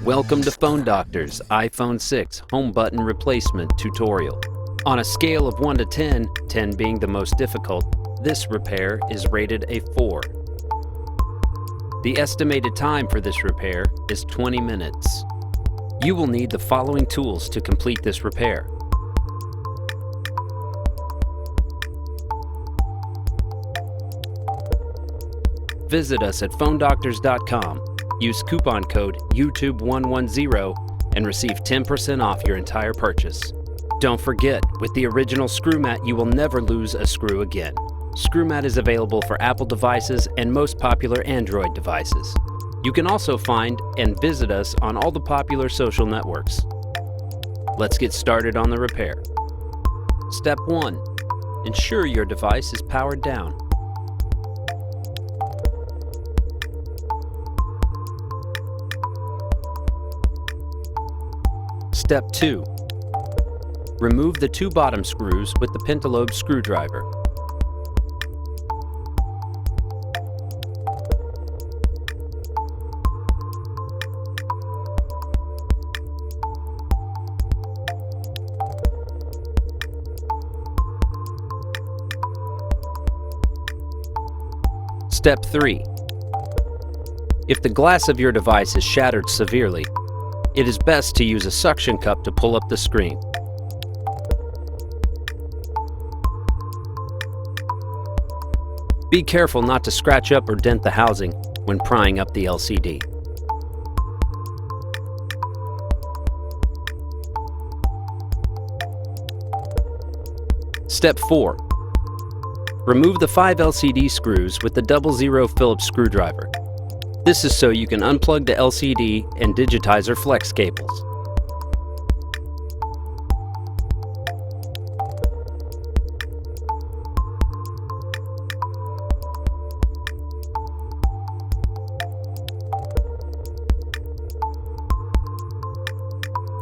Welcome to Phone Doctors iPhone 6 home button replacement tutorial. On a scale of 1 to 10, 10 being the most difficult, this repair is rated a 4. The estimated time for this repair is 20 minutes. You will need the following tools to complete this repair. Visit us at PHONEDOCTORS.com. Use coupon code YouTube110 and receive 10% off your entire purchase. Don't forget, with the original screw mat, you will never lose a screw again. Screw mat is available for Apple devices and most popular Android devices. You can also find and visit us on all the popular social networks. Let's get started on the repair. Step 1. Ensure your device is powered down. Step 2. Remove the 2 bottom screws with the pentalobe screwdriver. Step 3. If the glass of your device is shattered severely, it is best to use a suction cup to pull up the screen. Be careful not to scratch up or dent the housing when prying up the LCD. Step 4. Remove the 5 LCD screws with the 00 Phillips screwdriver. This is so you can unplug the LCD and digitizer flex cables.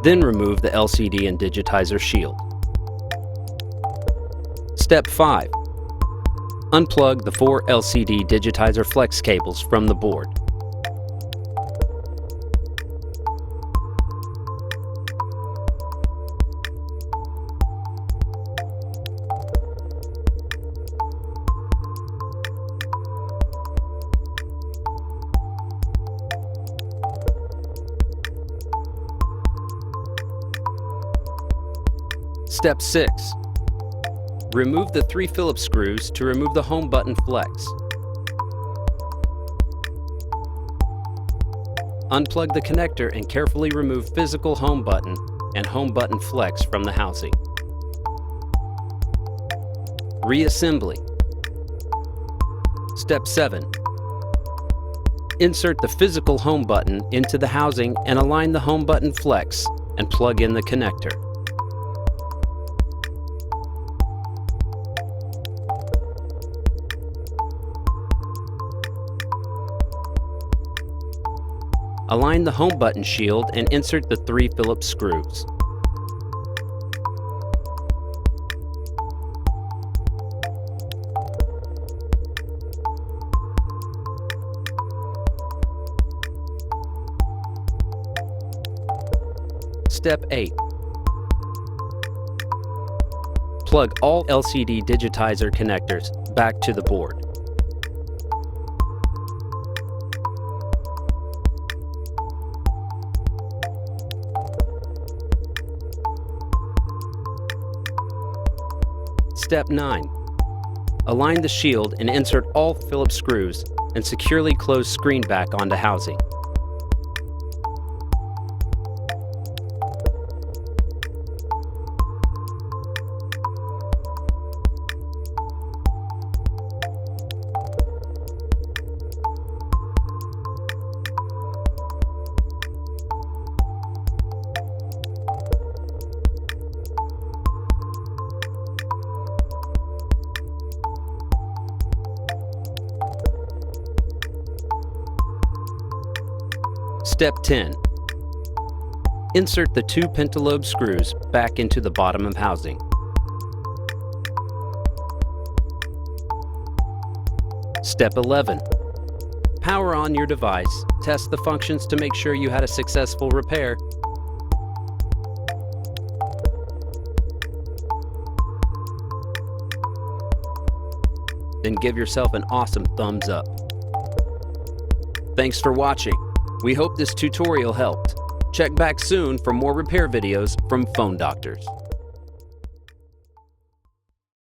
Then remove the LCD and digitizer shield. Step 5. Unplug the 4 LCD digitizer flex cables from the board. Step 6. Remove the 3 Phillips screws to remove the home button flex. Unplug the connector and carefully remove physical home button and home button flex from the housing. Reassembly. Step 7. Insert the physical home button into the housing and align the home button flex and plug in the connector. Align the home button shield and insert the 3 Phillips screws. Step 8. Plug all LCD digitizer connectors back to the board. Step 9. Align the shield and insert all Phillips screws and securely close screen back onto housing. Step 10. Insert the 2 pentalobe screws back into the bottom of housing. Step 11. power on your device, test the functions to make sure you had a successful repair, then give yourself an awesome thumbs up. Thanks for watching. We hope this tutorial helped. Check back soon for more repair videos from Phone Doctors.